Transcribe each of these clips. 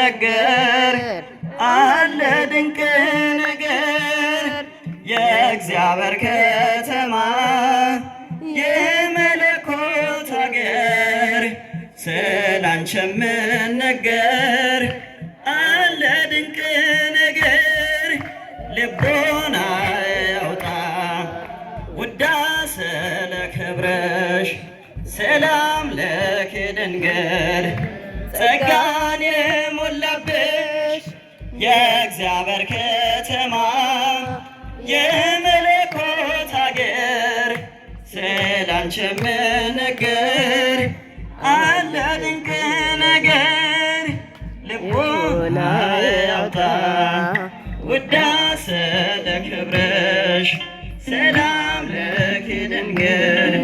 ሲነገር አለ ድንቅ ነገር የእግዚአብሔር ከተማ የመለኮት አገር ስላንቺ የሚነገር አለ ድንቅ ነገር ልቦና ያውጣ ውዳሴ ለክብርሽ ሰላም ለኪ ድንግል ጸጋን የሞላብሽ የእግዚአብሔር ከተማ የመለኮት አገር ስላንቺ የሚነገር አለ ድንቅ ነገር ልቦና ያውጣ ውዳሴ ለክብርሽ ሰላም ለኪ ድንግል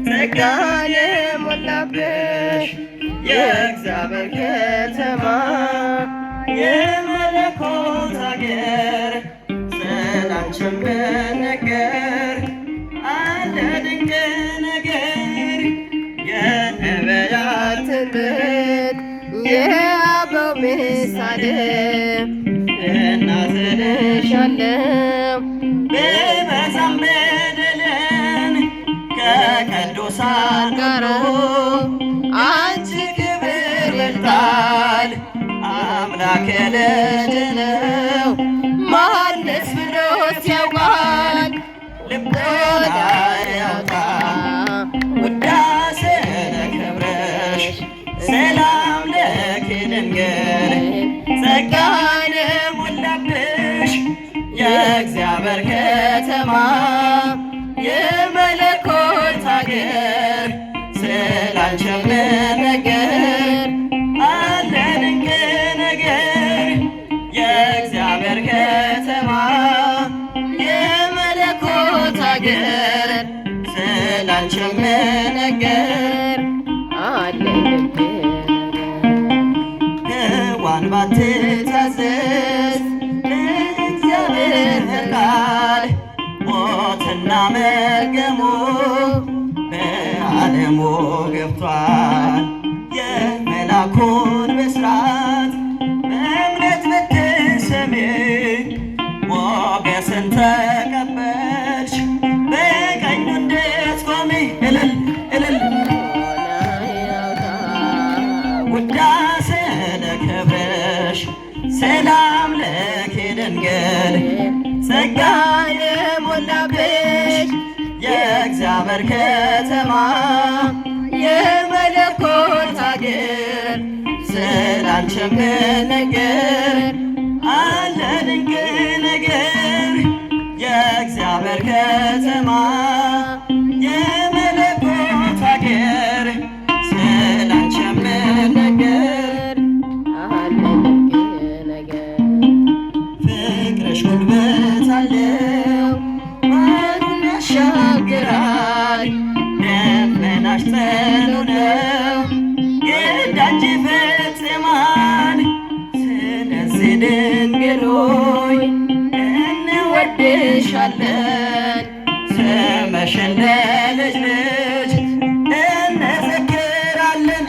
ጸጋን የሞላብሽ የእግዚአብሔር ከተማ የመለኮት አገር ስላንቺ የሚነገር አለ ድንቅ ነገር የነቢያት ትንቢት የአበው ምሳሌ እናዝልሻለሁ ብበዛም በደልን ከቅዱሳን ጋር አንቺ ክብር ይበልጣል አምላክ ልጅ ነው ማንስ ብሎት ያውቃል ልቦና ያውጣ ውዳሴ ለክብርሽ ሰላም ለኪ ድንግል ጸጋን የሞላብሽ የእግዚአብሔር ከተማ የመለኮት አገር ስላንቺ የሚነገር አለ ድንቅ ነገር የእግዚአብሔር ከተማ የመለኮት አገር ስላንቺ የሚነገር አለ ድንቅ ሔዋን ባትታዘዝ ለእግዚአብሔር ቃል ሞትና መርገሙ በዓለሙ ገብቷል የመላኩን ብስራት በእምነት ብትሰሚ ሞገስን ተቀበልሽ በቀኙ እንድትቆሚ እልል እልል ውዳሴ ለክብርሽ ሰላም ለኪ ድንግል ጸጋ የሞላብሽ የእግዚአብሔር ከተማ የመለኮት አገር ስላንቺ የሚነገር አለ ድንቅ ነገር የእግዚአብሔር ከተማ የመለኮት አገር ስላንቺ የሚነገር አለ ድንቅ ነገር ፍቅርሽ ጉልበት አለው ማን ያሻግራል ደመናሽ ጠሉ ነው ግዳጅ ይፈጽማል ስለዚህ ድንግል ሆይ እንወድሻለን ስምሽን ለልጅ ልጅ እንዘክራለን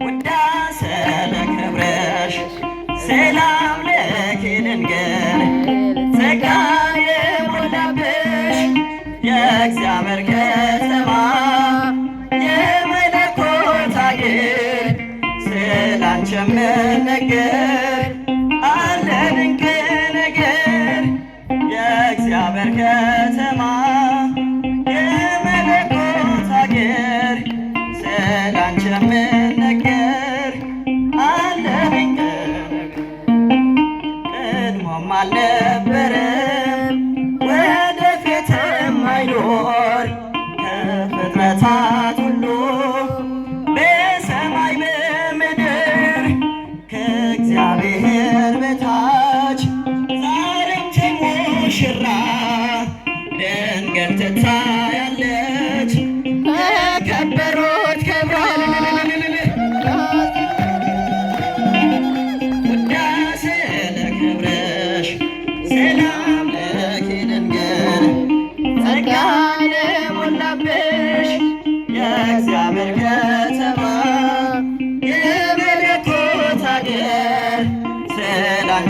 ውዳሴ ለክብርሽ ሰላም ለኪ ድንግል ጸጋ የሞላብሽ የእግዚአብሔር ከተማ የመለኮት አገር ስላንቺ የሚነገር አለ ድንቅ ነገር የእግዚአብሔር ከተማ የመለኮት አገር ስላንቺ የሚነገር አለ ድንቅ ቀድሞም አልነበረም ወደፊትም አይኖር ከፍጥረታት ሁሉ በሰማይ በምድር ከእግዚአብሔር በታች ዛሬም ሙሽራ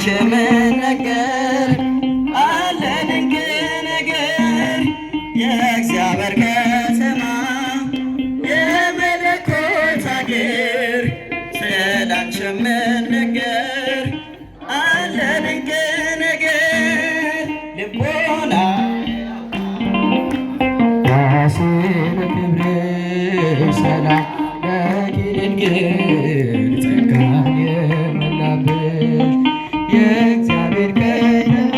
ስላንቺ ምን ነገር አለ ድንቅ ነገር የእግዚአብሔር ከተማ የመለኮት አገር ስላንቺ ምን ነገር አለ ድንቅ ነገር ልቦና ራስን ክብርሽ ሰላም ለኪ ድንግል ጸጋን የሞላብሽ የእግዚአብሔር ከተማ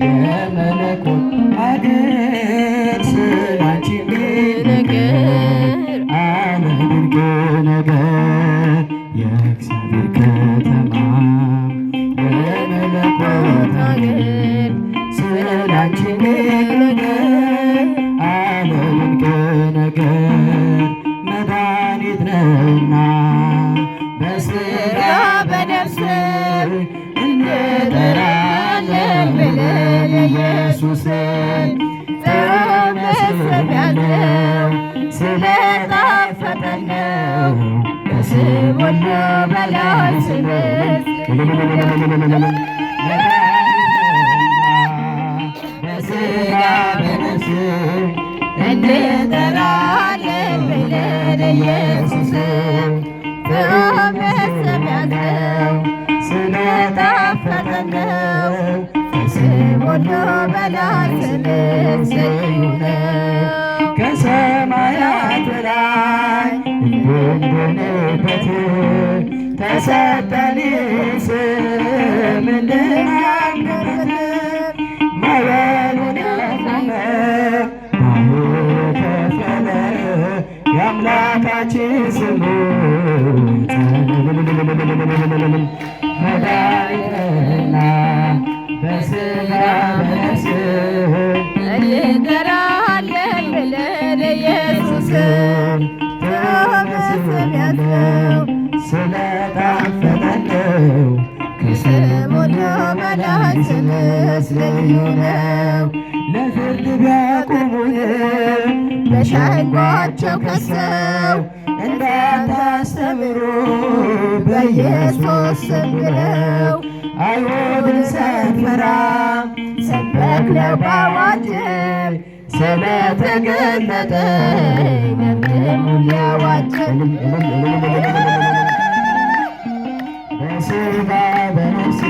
የመለኮት አገር ስላንቺ ነገር አለ ድንቅ ነገር የእግዚአብሔር ከተማ የመለኮት አገር ስላንቺ ነገር አለ ድንቅ ነገር መድኃኒት ነውና በሥጋ በነፍስ እንጠራለን ብለን ኢየሱስን ተመስያለው ስለጣፈጠን ነው ከስም ሁሉ በላይ ስምህ በሥጋ በነፍስ እንጠራለን ብለን ኢየሱስን ተመስያለው ስለጣፈጠን ነው ከስም ሁሉ በላይ ስምህ ልዩ ነው። ከሰማያት በላይ እንድንበት ተሰጠን ስም እንድናገርበት ማዕበሉን ያቆመ ባህር ከፈለ የአምላካችን ስሙ መድኃኒትና በሥጋ በነፍስ እንጠራለን ብለን ኢየሱስን ተመስያለው ስለጣፈጠን ነው ከስም ሁሉ በላይ ስምህ ልዩ ነው። ለፍርድ ቢያቆሙንም በሸንጓቸው ከሰው እንዳታስተምሩ በኢየሱስ ስም ብለው አይሁድን ሳንፈራ ሰበክነው በአዋጅ ስለተገለጠ ነብዩን ሊያዋጅ በሥጋ በነፍስ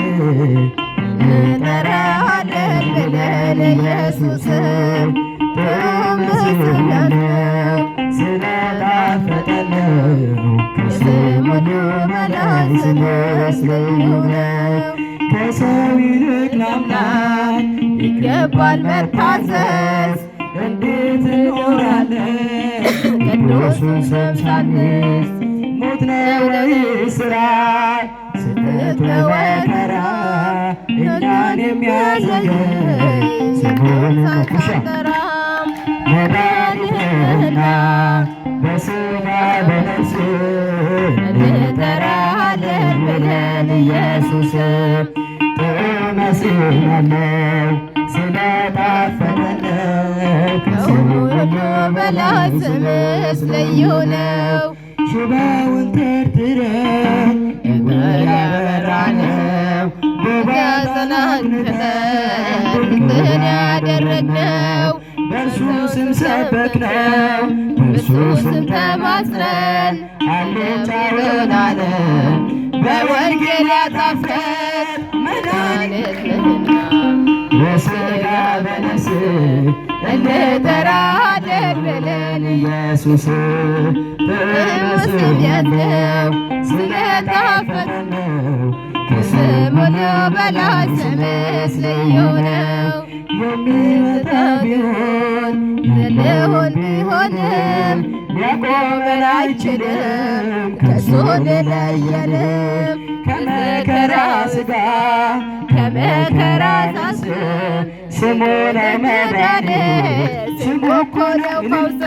እንጠራለን ብለን ኢየሱስን ተመስያለው ስለጣፈጠን ነው ከስም ሁሉ በላይ ስምህ ልዩ ነው። ከሰው ይልቅ ለአምላክ ይገባል መታዘዝ እንዴት እንኖራለን ቅዱሱን ስም ሳንስ ሞት ነው ወይስ ሥራይ ስደት ነው መከራ እኛን የሚያዘገይ ስሙን ሳንጠራ መድኃኒትና በሥጋ በነፍስ እንጠራለን ብለን ኢየሱስን ተመስያለው ስለጣፈጠን ነው ከስም ሁሉ በላይ ስምህ ልዩ ነው። ሽባውን ተርትረን ያበራነው በባዘናንተን ድንቅን ያደረግነው በእርሱ ስም ሰበክነው በእርሱ ስም ተማጽነን አልጫውን ዓለም በወንጌል ያጣፍጠን መድኃኒትና በሥጋ በነፍስ እንጠራለን ብለን ኢየሱስን ተመስያለው ስለጣፈጠን ነው ከስም ሁሉ በላይ ስምህ ልዩ ነው። የሚመጣ ቢሆን ያለውን ቢሆንም ሊያቆመን አይችልም ከሱ ሊለየንም ከመከራ ሥጋ ከመከራ ነፍስ ስሙ ነው መድኃኒት ስሙ እኮ ነው ፈውስ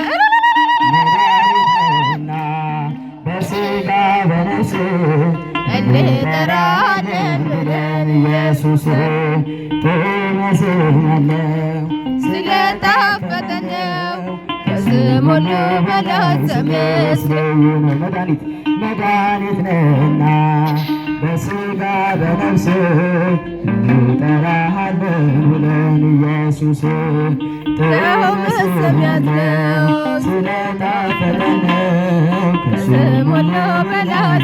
መድኃኒትና በሥጋ በነፍስ እንጠራለን ብለን ኢየሱስን ተመስያለው ስለጣፈጠን ነው ከስም ሁሉ በላይ ስምህ ልዩ ነው። መድኃኒት ነህና በሥጋ በነፍስ እንጠራሃለን ብለን ኢየሱስ ጥሩ መሰሚያት ነው ስለጣፈጠን ከስም ሁሉ በላይ